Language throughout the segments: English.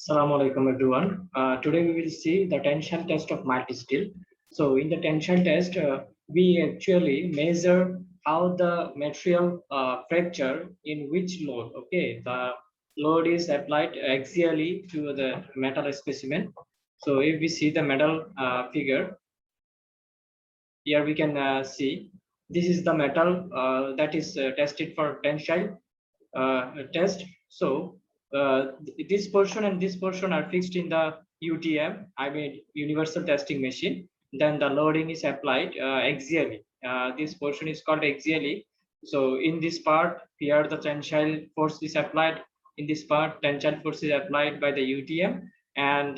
Assalamu alaikum everyone. Today we will see the tensile test of mild steel. So in the tensile test, we actually measure how the material fracture in which load. Okay, the load is applied axially to the metal specimen. So if we see the metal figure, here we can see this is the metal that is tested for tensile test. So this portion and this portion are fixed in the UTM, I mean universal testing machine. Then the loading is applied axially. This portion is called axially. So in this part here the tensile force is applied. In this part tensile force is applied by the UTM, and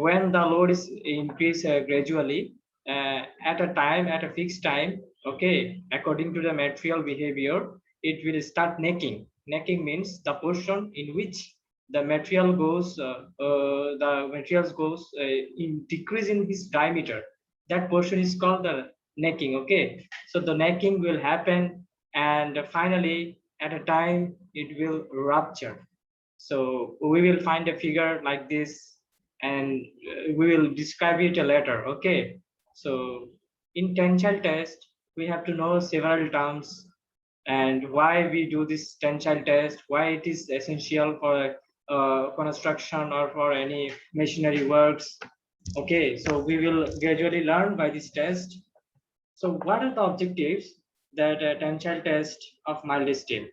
when the load is increased gradually at a fixed time, okay, according to the material behavior, it will start necking. Necking means the portion in which the material goes, the materials goes in decrease in this diameter. That portion is called the necking. Okay, so the necking will happen, and finally, at a time, it will rupture. So we will find a figure like this, and we will describe it later. Okay, so in tensile test, we have to know several terms and why we do this tensile test, why it is essential for construction or for any machinery works. Okay, so we will gradually learn by this test. So what are the objectives that tensile test of mild steel?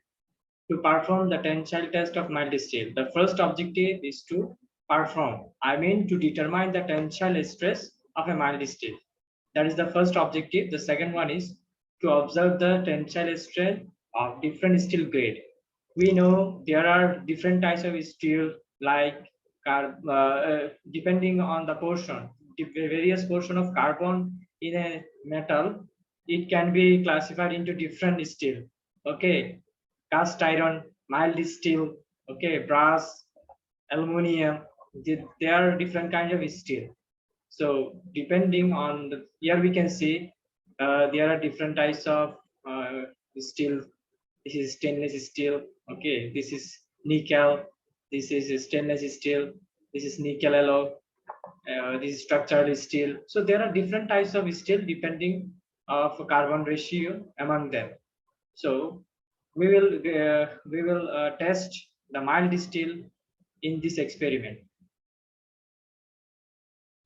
To perform the tensile test of mild steel, the first objective is to to determine the tensile stress of a mild steel. That is the first objective. The second one is to observe the tensile strength of different steel grade. We know there are different types of steel, like depending on the portion, the various portion of carbon in a metal, it can be classified into different steel. Okay, cast iron, mild steel, okay, brass, aluminum. There are different kinds of steel. So depending on the, here we can see there are different types of steel. This is stainless steel. Okay, this is nickel. This is stainless steel. This is nickel alloy. This is structural steel. So there are different types of steel depending of carbon ratio among them. So we will test the mild steel in this experiment.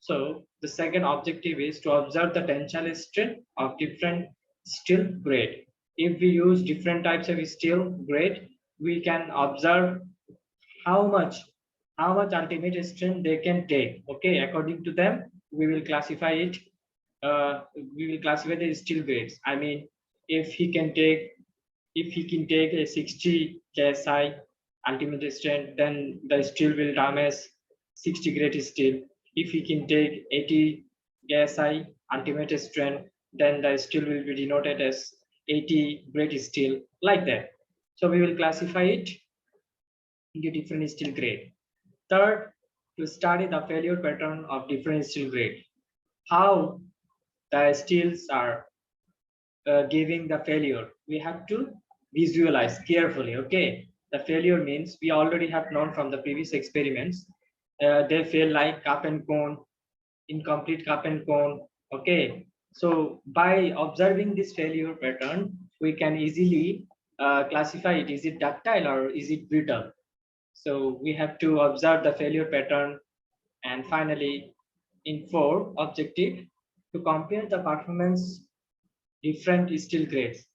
So the second objective is to observe the tensile strength of different steel grade. If we use different types of steel grade, we can observe how much ultimate strength they can take. Okay, according to them, we will classify it. We will classify the steel grades. I mean, if he can take a 60 KSI ultimate strength, then the steel will term as 60 grade steel. If he can take 80 KSI ultimate strength, then the steel will be denoted as 80 grade steel, like that. So we will classify it into different steel grade. Third, to study the failure pattern of different steel grade. How the steels are giving the failure, we have to visualize carefully. Okay, the failure means we already have known from the previous experiments. They fail like cup and cone, incomplete cup and cone. Okay, so by observing this failure pattern, we can easily classify it. Is it ductile or is it brittle? So we have to observe the failure pattern. And finally, in four objective, to compare the performance different steel grades,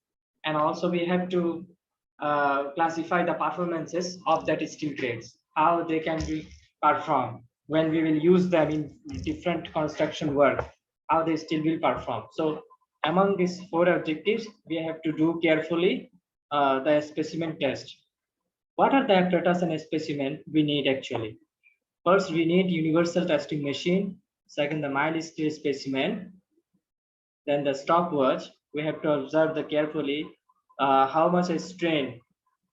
and also we have to classify the performances of that steel grades, how they can be performed when we will use them in different construction work, how they still will perform. So among these four objectives, we have to do carefully the specimen test. What are the apparatus and specimen we need actually? First, we need universal testing machine. Second, the mild steel specimen. Then the stopwatch, we have to observe the carefully how much a strain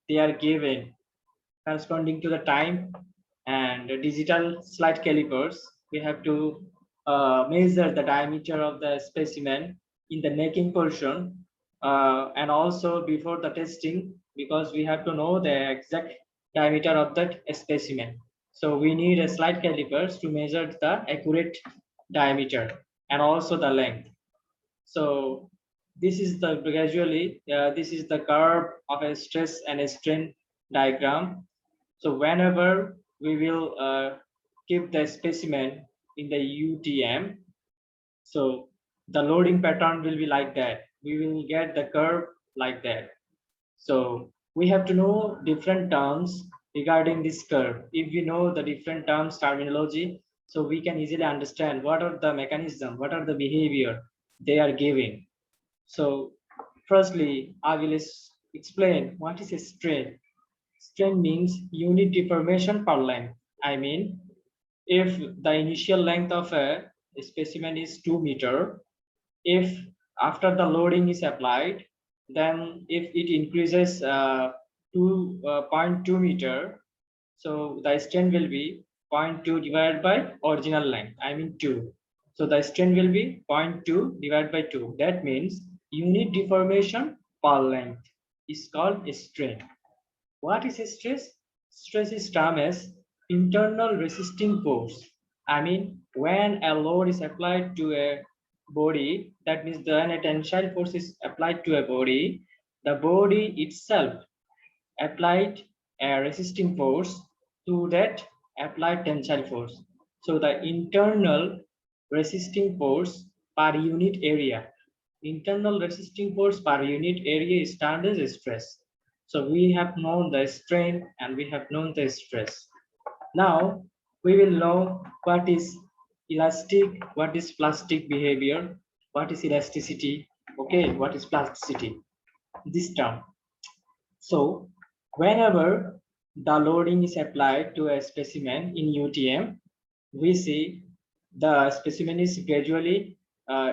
they are given corresponding to the time, and the digital slide calipers. We have to measure the diameter of the specimen in the necking portion, and also before the testing, because we have to know the exact diameter of that specimen. So we need a slide calipers to measure the accurate diameter and also the length. So this is the gradually this is the curve of a stress and a strain diagram. So whenever we will keep the specimen in the UTM, so the loading pattern will be like that. We will get the curve like that. So we have to know different terms regarding this curve. If we know the different terms terminology, so we can easily understand what are the mechanism, what are the behavior they are giving. So firstly, I will explain what is a strain. Strain means unit deformation per length. I mean, if the initial length of a specimen is 2 meter, if after the loading is applied, then if it increases to 0.2 meter, so the strain will be zero point 0.2 divided by original length, I mean 2. So the strain will be 0.2 divided by 2. That means unit deformation per length is called a strain. What is stress? Stress is termed as internal resisting force. I mean, when a load is applied to a body, that means when a tensile force is applied to a body, the body itself applied a resisting force to that applied tensile force. So the internal resisting force per unit area, internal resisting force per unit area is termed as stress. So we have known the strain and we have known the stress. Now we will know what is elastic, what is plastic behavior, what is elasticity, okay, what is plasticity, this term. So whenever the loading is applied to a specimen in UTM, we see the specimen is gradually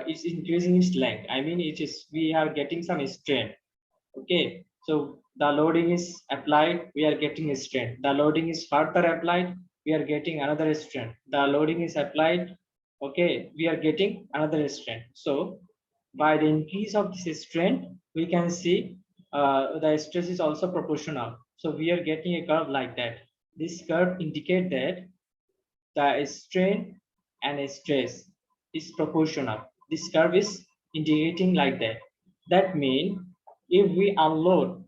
is increasing its length. I mean, it is we are getting some strain. Okay, so the loading is applied, we are getting a strain. The loading is further applied, we are getting another strain. The loading is applied, okay, we are getting another strain. So by the increase of this strain, we can see the stress is also proportional. So we are getting a curve like that. This curve indicate that the strain and stress is proportional. This curve is indicating like that. That means if we unload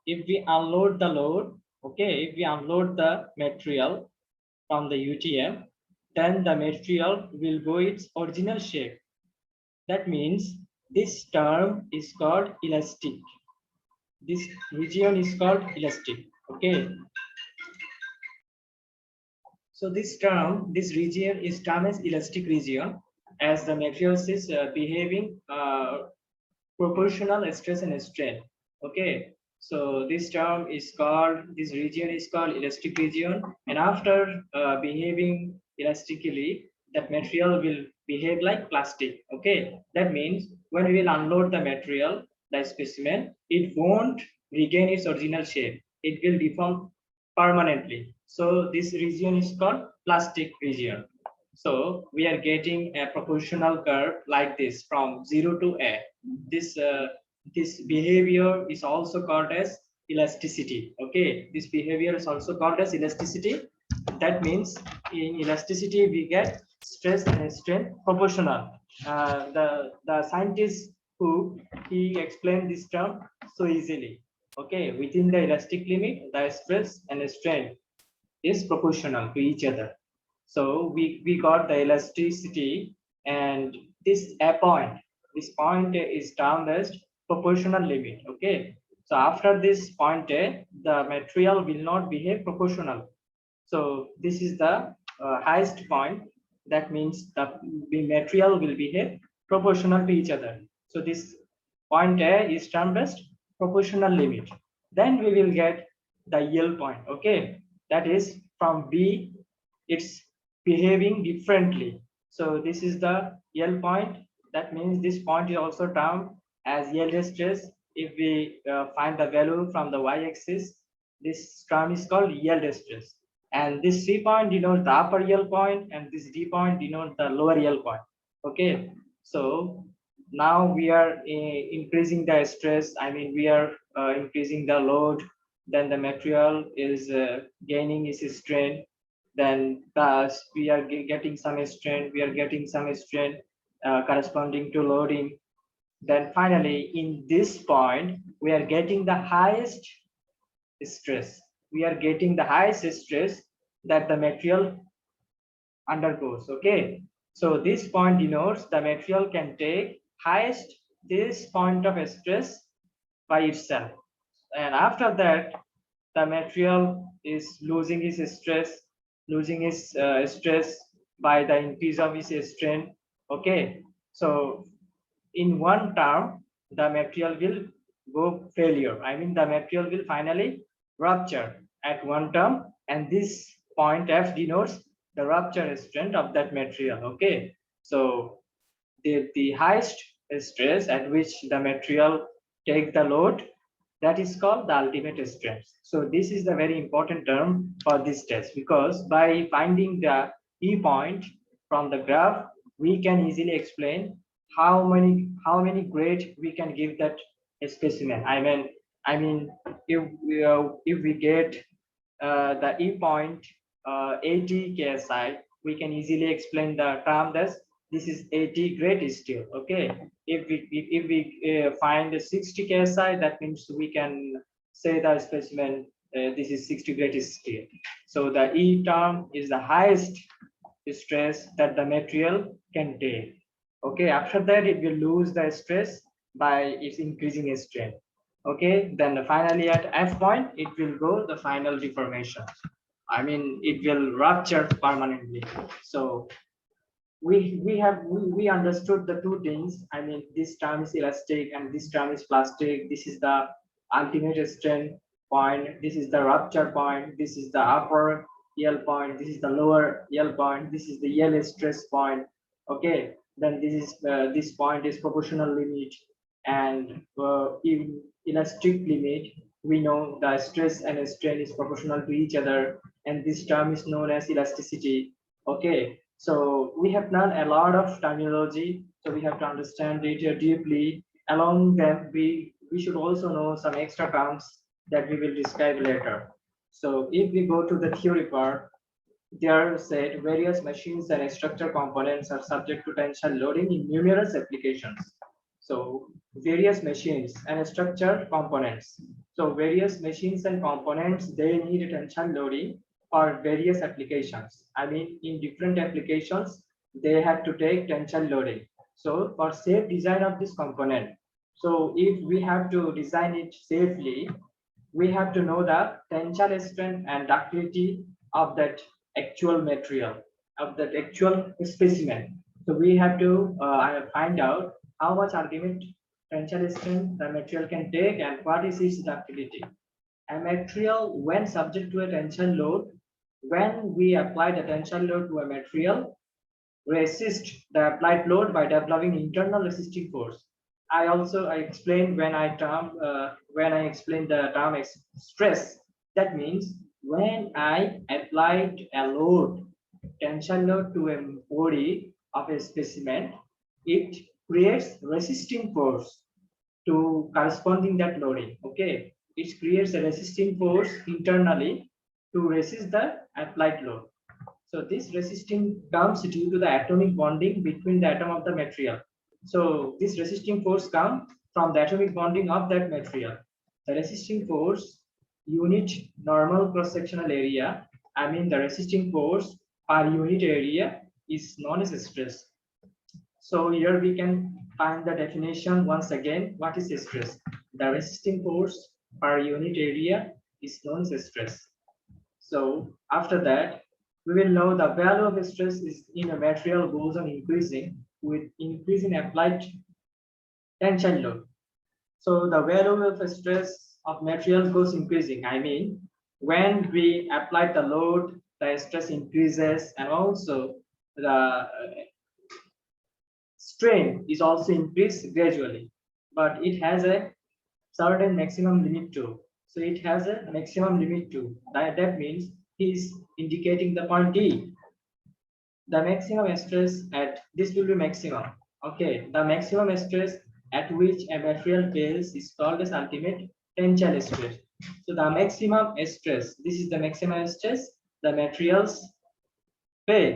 the load, okay, if we unload the material from the UTM, then the material will go its original shape. That means this term is called elastic. This region is called elastic. Okay. So this term, this region is termed as elastic region, as the materials is behaving proportional stress and strain. Okay. So this term is called, this region is called elastic region, and after behaving elastically, that material will behave like plastic. Okay. That means when we will unload the material, the specimen, it won't regain its original shape. It will deform permanently. So this region is called plastic region. So we are getting a proportional curve like this from 0 to a. This behavior is also called as elasticity. Okay, this behavior is also called as elasticity. That means in elasticity we get stress and strain proportional. The scientist who he explained this term so easily. Okay, within the elastic limit, the stress and strain is proportional to each other. So we got the elasticity, and this this point is termed as proportional limit. Okay. So after this point A, the material will not behave proportional. So this is the highest point. That means the material will behave proportional to each other. So this point A is termed as proportional limit. Then we will get the yield point. Okay, that is from B, it's behaving differently. So this is the yield point. That means this point is also termed as yield stress. If we find the value from the y-axis, this term is called yield stress. And this C point denotes the upper yield point, and this D point denotes the lower yield point. Okay, so now we are increasing the stress. I mean, we are increasing the load. Then the material is gaining its strain. then thus we are getting some strain, corresponding to loading. Then finally, in this point, we are getting the highest stress. We are getting the highest stress that the material undergoes. Okay, so this point denotes the material can take highest this point of stress by itself, and after that the material is losing its stress, stress by the increase of its strain. Okay, so in one term the material will go failure, I mean the material will finally rupture at one term, and this point F denotes the rupture strength of that material. Okay, so the highest stress at which the material take the load, that is called the ultimate stress. So this is the very important term for this test, because by finding the E point from the graph, we can easily explain how many grade we can give that specimen. I mean if we get the E point 80 KSI, we can easily explain the term as this is 80 grade steel. Okay, if we find a 60 KSI, that means we can say the specimen this is 60 grade steel. So the E term is the highest stress that the material can take. Okay, after that it will lose the stress by its increasing strain. Okay, then finally at F point it will go the final deformation. I mean it will rupture permanently. So we understood the two things. I mean this term is elastic and this term is plastic. This is the ultimate strain point, this is the rupture point, this is the upper yield point, this is the lower yield point, this is the yield stress point. Okay, then this point is proportional limit, and in elastic limit we know the stress and strain is proportional to each other, and this term is known as elasticity. Okay, so we have learned a lot of terminology, so we have to understand it deeply. Along them, we should also know some extra terms that we will describe later. So if we go to the theory part, there said various machines and structure components are subject to tensile loading in numerous applications. So various machines and structure components. So various machines and components, they need tensile loading for various applications. I mean, in different applications, they have to take tensile loading. So for safe design of this component, so if we have to design it safely, we have to know the tensile strength and ductility of that actual material, of that actual specimen. So we have to find out how much ultimate tensile strength the material can take and what is its ductility. A material, when subject to a tensile load, when we apply the tensile load to a material, resist the applied load by developing internal resisting force. I explained when I explained the term stress. That means when I applied a load, tensile load to a body of a specimen, it creates resisting force to corresponding that loading. Okay, it creates a resisting force internally to resist the applied load. So this resisting comes due to the atomic bonding between the atom of the material. So this resisting force comes from the atomic bonding of that material. The resisting force unit normal cross-sectional area, I mean the resisting force per unit area is known as stress. So here we can find the definition once again. What is stress? The resisting force per unit area is known as stress. So after that, we will know the value of stress is in a material goes on increasing with increasing applied tensile load. So the value of stress of material goes increasing. I mean, when we apply the load, the stress increases, and also the strain is also increased gradually, but it has a certain maximum limit too. So it has a maximum limit too. That means he is indicating the point D. The maximum stress at this will be maximum. Okay, the maximum stress at which a material fails is called as ultimate tensile stress. So the maximum stress, this is the maximum stress the materials fail.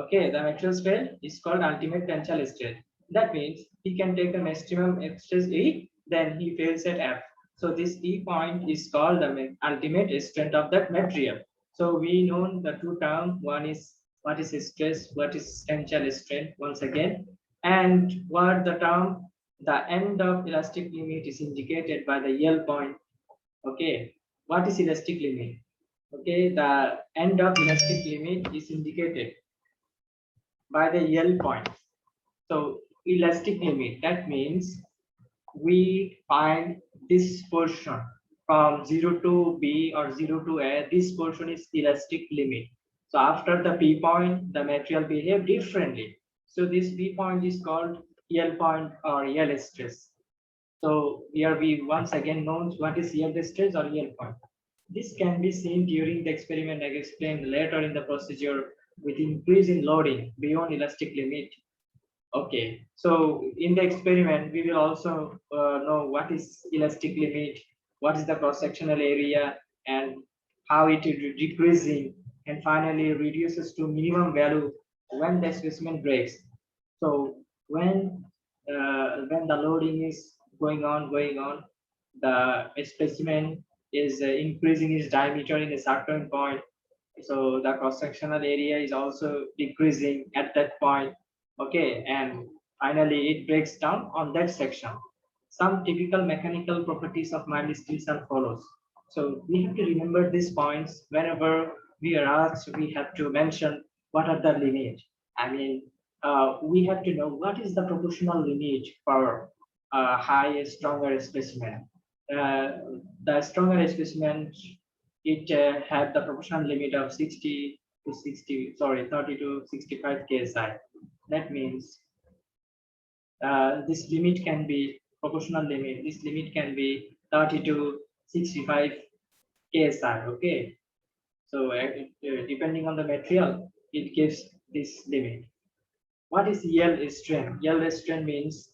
Okay, the materials fail is called ultimate tensile strength. That means he can take the maximum stress E, then he fails at F. So this E point is called the ultimate strength of that material. So we know the two terms. One is what is stress, what is tensile strength once again, and what the term the end of elastic limit is indicated by the L point. Okay, what is elastic limit? Okay, the end of elastic limit is indicated by the L point. So elastic limit, that means we find this portion from 0 to B or 0 to A, this portion is elastic limit. So after the P point, the material behave differently. So this P point is called L point or L stress. So here we once again know what is yield stress or yield point. This can be seen during the experiment I explained later in the procedure with increase in loading beyond elastic limit. Okay, so in the experiment, we will also know what is elastic limit, what is the cross-sectional area, and how it is decreasing, and finally reduces to minimum value when the specimen breaks. So when the loading is going on, the specimen is increasing its diameter in a certain point. So the cross-sectional area is also decreasing at that point. Okay, and finally it breaks down on that section. Some typical mechanical properties of mild steel are follows. So we have to remember these points whenever we are asked. We have to mention what are the limit. I mean, we have to know what is the proportional limit for high stronger specimen. Uh, the stronger specimen, it had the proportional limit of 60 to 60, sorry, 30 to 65 ksi. That means this limit can be proportional limit. This limit can be 30 to 65 ksi. Okay, so depending on the material, it gives this limit. What is yield strength? Yield strength means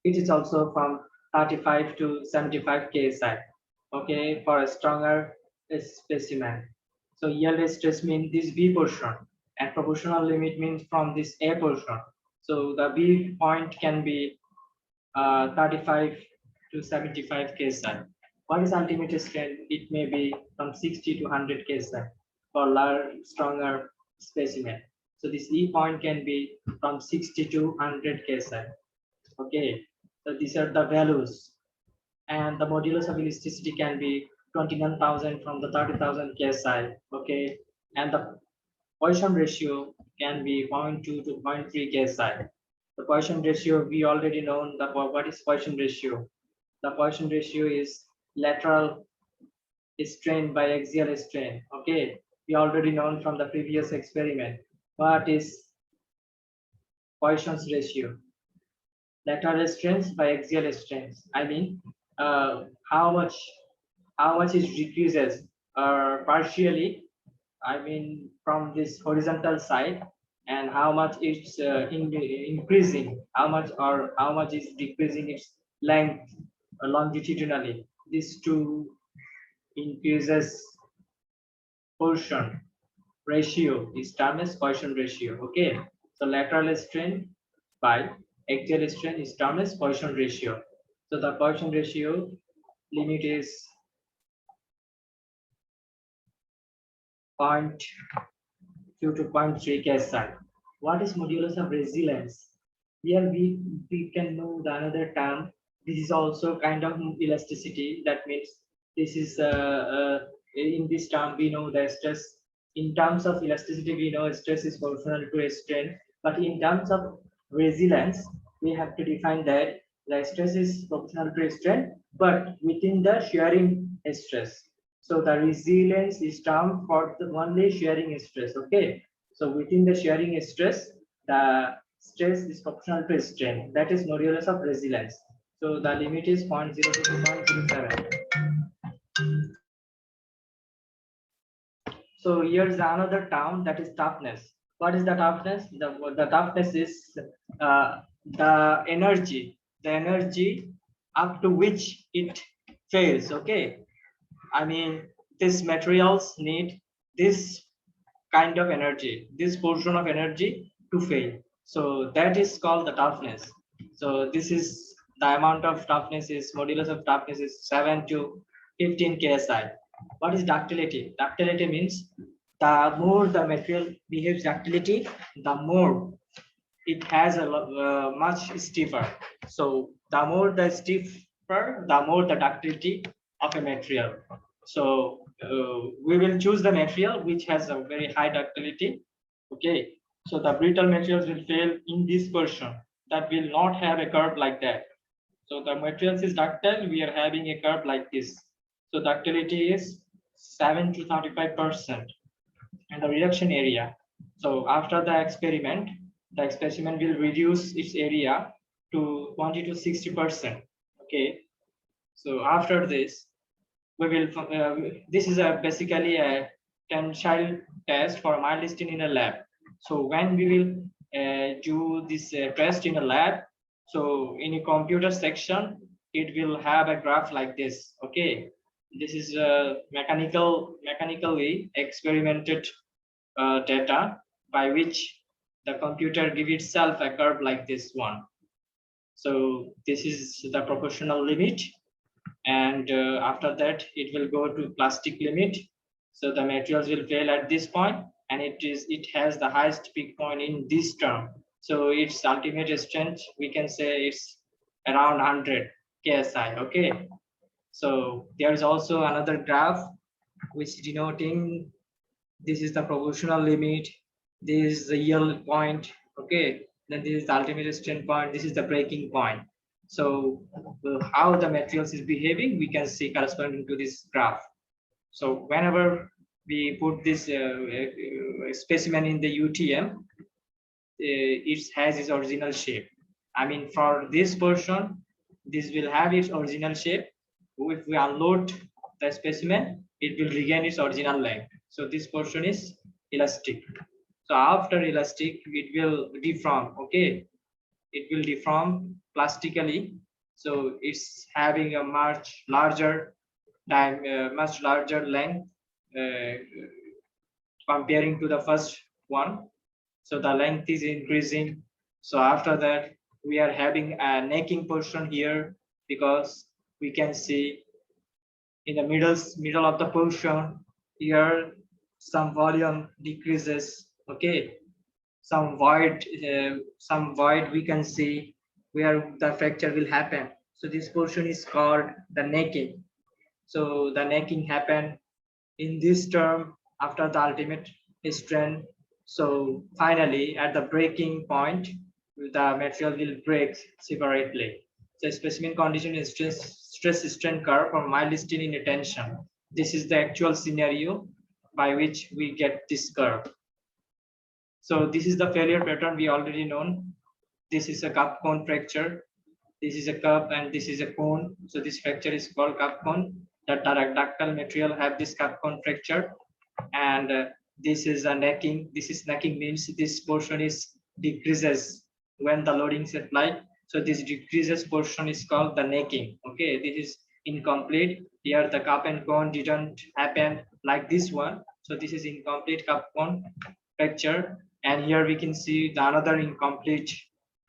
it is also from 35 to 75 ksi. Okay, for a stronger specimen. So yield stress means this B portion, and proportional limit means from this A portion. So the B point can be 35 to 75 ksi. What is ultimate strength? It may be from 60 to 100 ksi for large, stronger specimen. So this E point can be from 60 to 100 ksi. Okay, so these are the values, and the modulus of elasticity can be 21,000 from the 30,000 ksi. Okay, and the Poisson ratio can be 0.2 to 0.3 ksi. The Poisson ratio, we already know the what is Poisson ratio. The Poisson ratio is lateral strain by axial strain. Okay, we already known from the previous experiment. What is Poisson's ratio? Lateral strains by axial strains. I mean, how much it decreases partially. I mean, from this horizontal side, and how much it's increasing, how much is decreasing its length longitudinally. These two increases portion ratio is termed as Poisson ratio. Okay, so lateral strain by axial strain is termed as Poisson ratio. So the Poisson ratio limit is 0.2 to 0.3 ksi. What is modulus of resilience? Here we can know the another term. This is also kind of elasticity. That means this is in this term we know the stress. In terms of elasticity, we know stress is proportional to strain. But in terms of resilience, we have to define that the stress is proportional to strain, but within the shearing stress. So the resilience is termed for the only shearing stress. Okay. So within the shearing stress, the stress is proportional to strain. That is modulus of resilience. So the limit is 0.02 to 0.07. So here's another term, that is toughness. What is the toughness? The toughness is the energy up to which it fails. Okay. I mean, these materials need this kind of energy, this portion of energy to fail. So that is called the toughness. So this is the amount of toughness is modulus of toughness is 7 to 15 ksi. What is ductility? Ductility means the more the material behaves ductility, the more it has much stiffer. So the more the stiffer, the more the ductility of a material. So we will choose the material which has a very high ductility. Okay. So the brittle materials will fail in this portion. That will not have a curve like that. So the materials is ductile. We are having a curve like this. So ductility is 7 to 35%, and the reduction area. So after the experiment, the specimen will reduce its area to 20 to 60%. Okay. So after this, we will. This is a basically a tensile test for mild steel in a lab. So when we will do this test in a lab, so in a computer section, it will have a graph like this. Okay. This is mechanically experimented data by which the computer give itself a curve like this one. So this is the proportional limit, and after that it will go to plastic limit. So the materials will fail at this point, and it has the highest peak point in this term. So its ultimate strength, we can say it's around 100 ksi. Okay. So there is also another graph which denoting this is the proportional limit, this is the yield point. Okay, then this is the ultimate strength point, this is the breaking point. So how the materials is behaving, we can see corresponding to this graph. So whenever we put this specimen in the UTM, it has its original shape. I mean, for this portion, this will have its original shape. If we unload the specimen, it will regain its original length. So this portion is elastic. So after elastic, it will deform. Okay, it will deform plastically. So it's having a much larger time, much larger length uh, comparing to the first one. So the length is increasing. So after that, we are having a necking portion here, because we can see in the middle of the portion here some volume decreases. Okay, some void we can see where the fracture will happen. So this portion is called the necking. So the necking happen in this term after the ultimate strength. So finally, at the breaking point, the material will break separately. So specimen condition is stress strain curve for mild steel in a tension. This is the actual scenario by which we get this curve. So this is the failure pattern we already known. This is a cup cone fracture. This is a cup and this is a cone. So this fracture is called cup cone. The ductile material have this cup cone fracture, and this is a necking. This is necking means this portion is decreases when the loading is applied. So this decreases portion is called the necking. Okay, this is incomplete. Here the cup and cone didn't happen like this one. So this is incomplete cup cone fracture, and here we can see the another incomplete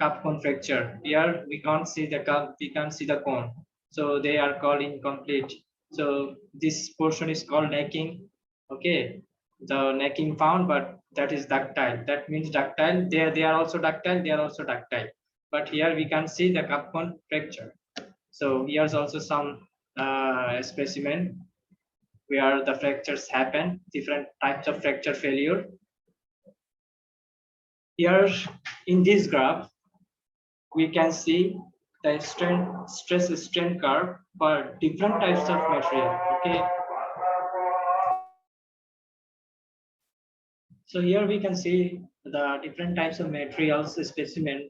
cup cone fracture. Here we can't see the cup, we can't see the cone. So they are called incomplete. So this portion is called necking. Okay, the necking found, but that is ductile. That means ductile. They are also ductile. They are also ductile. But here we can see the cup cone fracture. So here's also some specimen where the fractures happen. Different types of fracture failure. Here in this graph, we can see the stress strain curve for different types of material. Okay. So here we can see the different types of materials specimen.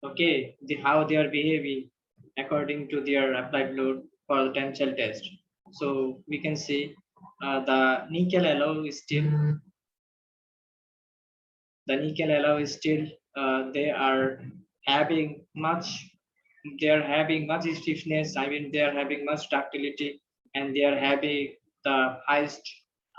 Okay, how they are behaving according to their applied load for the tensile test. So we can see the nickel alloy is still they are having much stiffness. I mean, they are having much ductility, and they are having the highest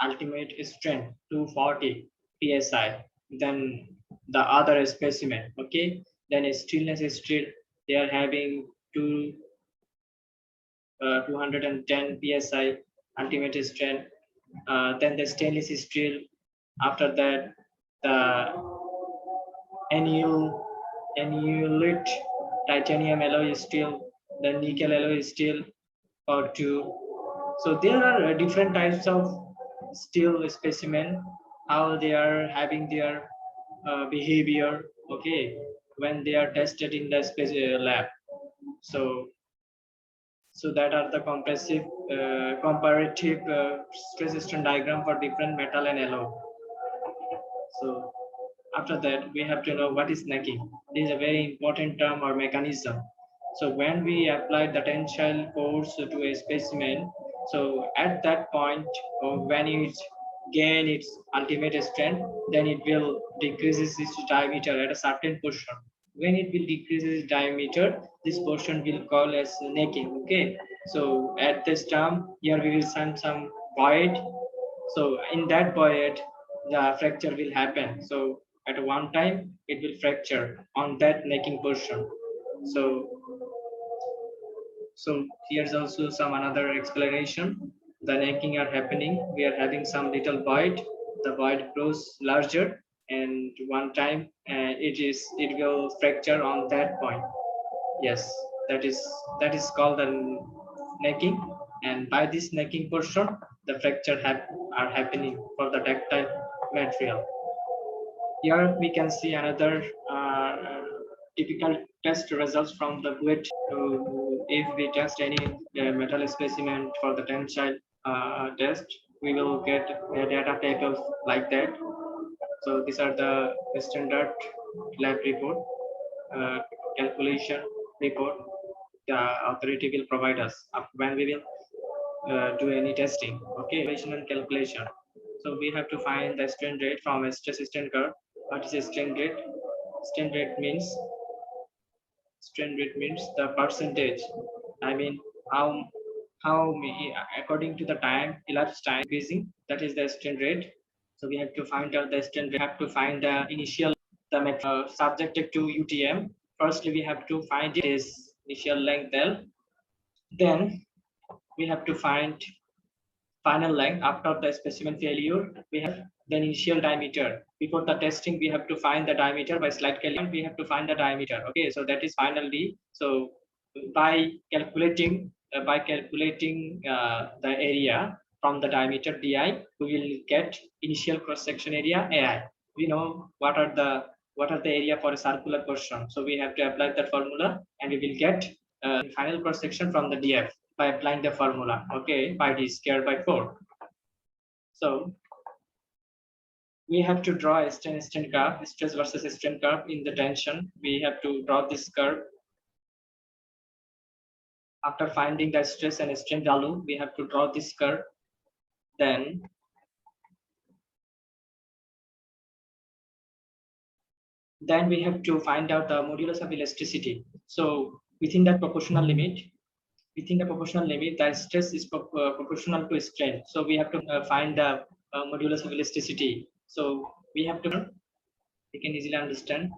ultimate strength 240 psi than the other specimen. Okay, then stillness is still they are having 210 psi ultimate strength. Then the stainless steel. After that, the annealed titanium alloy steel, the nickel alloy steel, or two. So there are different types of steel specimen, how they are having their behavior, okay, when they are tested in the lab. So so that are the comparative stress strain diagram for different metal and alloy. So after that, we have to know what is necking. This is a very important term or mechanism. So when we apply the tensile force to a specimen, so at that point, when it gain its ultimate strength, then it will decreases its diameter at a certain portion. When it will decrease its diameter, this portion will call as necking. Okay. So at this term, here we will send some void. So in that void, the fracture will happen. So at one time, it will fracture on that necking portion. So so here's also some another explanation. The necking are happening. We are having some little void. The void grows larger, and one time it will fracture on that point. Yes, that is called the necking, and by this necking portion, the fracture are happening for the ductile material. Here we can see another typical test results from the BUET. If we test any metal specimen for the tensile test, we will get a data tables like that. So these are the standard lab report, uh, calculation report. The authority will provide us when we will do any testing. Okay, equation and calculation. So we have to find the strain rate from a stress strain curve. What is a strain rate? Strain rate means the percentage. I mean how many according to the time elapsed time increasing. That is the strain rate. So we have to find out the strain rate. We have to find the initial subjected to UTM. Firstly, we have to find its initial length L. Then we have to find final length after the specimen failure. We have the initial diameter. Before the testing, we have to find the diameter by slide calculation. We have to find the diameter. Okay, so that is finally. So by calculating the area from the diameter di, we will get initial cross section area ai. We know what are the area for a circular portion. So we have to apply that formula, and we will get final cross section from the df by applying the formula. Okay, pi d squared by 4. So we have to draw a strain curve, stress versus strain curve in the tension. We have to draw this curve. After finding the stress and strain value, we have to draw this curve. Then we have to find out the modulus of elasticity. So within the proportional limit, the stress is proportional to strain. So we have to find the modulus of elasticity. So we have to, we can easily understand.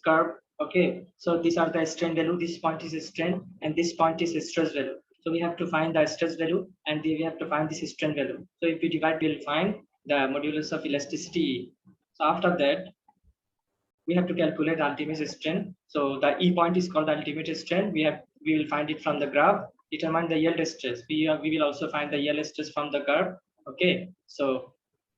Curve. Okay, so these are the strain value. This point is strain, and this point is stress value. So we have to find the stress value, and we have to find this strain value. So if we divide, we'll find the modulus of elasticity. So after that, we have to calculate ultimate strain. So the E point is called the ultimate strain. We will find it from the graph. Determine the yield stress. We will also find the yield stress from the curve. Okay, so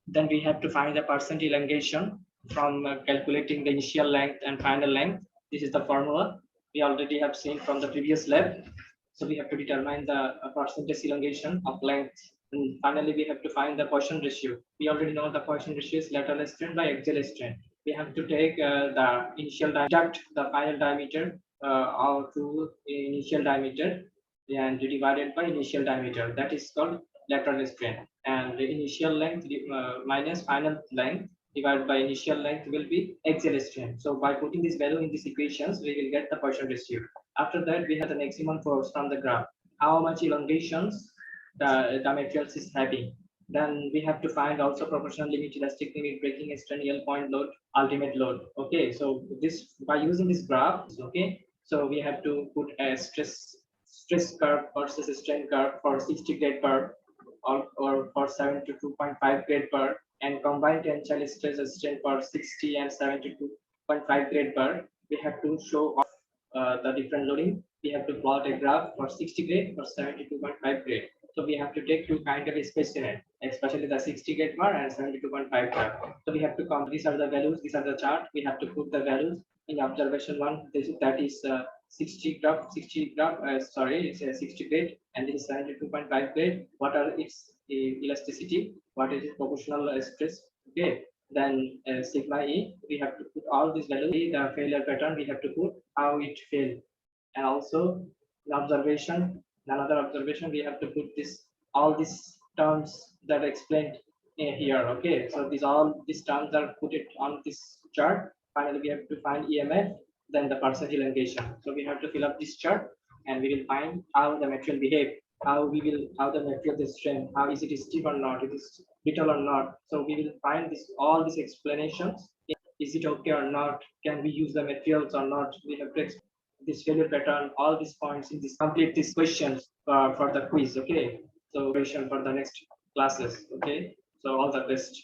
then we have to find the percent elongation from calculating the initial length and final length. This is the formula we already have seen from the previous lab. So we have to determine the percentage elongation of length. And finally, we have to find the Poisson ratio. We already know the Poisson ratio is lateral strain by axial strain. We have to take the initial deduct the final diameter or to initial diameter and divided by initial diameter. That is called lateral strain. And the initial length minus final length divided by initial length will be axial strain. So by putting this value in these equations, we will get the Poisson ratio. After that, we have the maximum force from the graph. How much elongations the materials is having. Then we have to find also proportional limit, elastic limit, breaking strain, yield point load, ultimate load. Okay, so this by using this graph, okay, so we have to put a stress curve versus strain curve for 60 grade per or for 72.5 grade per, and combined tensile stress strain for 60 and 72.5 grade per. We have to show off the different loading. We have to plot a graph for 60 grade or 72.5 grade. So we have to take two kind of specimen, especially the 60 grade bar and 72.5 bar. So we have to come. These are the values. These are the chart. We have to put the values in observation one. That is 60 graph. 60 graph. Sorry, it's a 60 grade, and this is 72.5 grade. What are its elasticity? What is its proportional stress? Okay. Then sigma e. We have to put all these values. The failure pattern. We have to put how it failed, and also the observation. Another observation, we have to put this all these terms that are explained here. Okay, so these terms are put it on this chart. Finally, we have to find EMF, then the percent elongation. So we have to fill up this chart, and we will find how the material behave, how the material is strength, how is it stiff or not, it is brittle or not. So we will find this all these explanations. Is it okay or not? Can we use the materials or not? We have to this failure pattern, all these points in this complete these questions for the quiz. Okay, so question for the next classes. Okay, so all the best.